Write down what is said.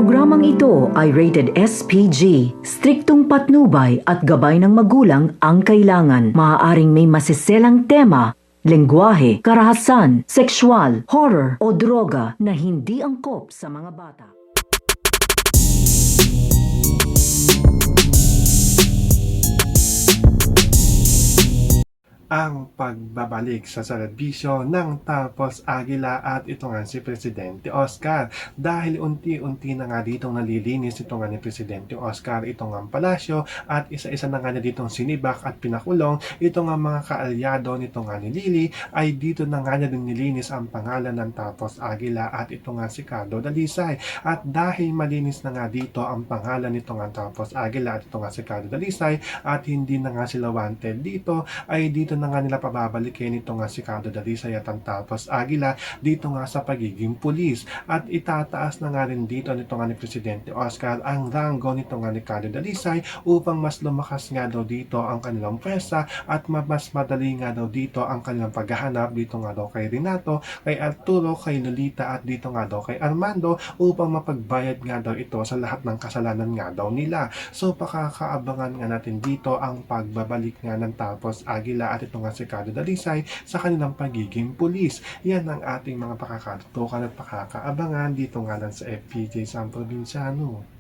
Programang ito ay rated SPG. Striktong patnubay at gabay ng magulang ang kailangan. Maaaring may masiselang tema, lengguwahe, karahasan, sexual, horror o droga na hindi angkop sa mga bata. Ang pagbabalik sa serbisyo ng Tapos Agila at ito nga si Presidente Oscar. Dahil unti-unti na nga ditong nalilinis ito nga ni Presidente Oscar itong ang palasyo at isa-isa na nga niya ditong sinibak at pinakulong ito nga mga kaalyado nito nga ni Lily ay dito na nga niya din nilinis ang pangalan ng Tapos Agila at ito nga si Carlo Dalisay. At dahil malinis na nga dito ang pangalan nito nga Tapos Agila at ito nga si Carlo Dalisay at hindi na nga sila wanted dito ay dito na nga nila pababalikin ito nga si Carlo Dalisay at ang Tapos Agila dito nga sa pagiging pulis at itataas na nga rin dito nito nga ni Presidente Oscar ang ranggo nito nga ni Carlo Dalisay upang mas lumakas nga daw dito ang kanilang pwersa at mas madali nga daw dito ang kanilang paghahanap dito nga daw kay Renato, kay Arturo, kay Lolita at dito nga daw kay Armando upang mapagbayad nga daw ito sa lahat ng kasalanan nga daw nila. So pakakaabangan nga natin dito ang pagbabalik nga ng Tapos Agila at ito nga si Carlo Dalisay sa kanilang pagiging pulis. Yan ang ating mga pakakatutukan at pakakaabangan dito nga lang sa FPJ San Provinciano.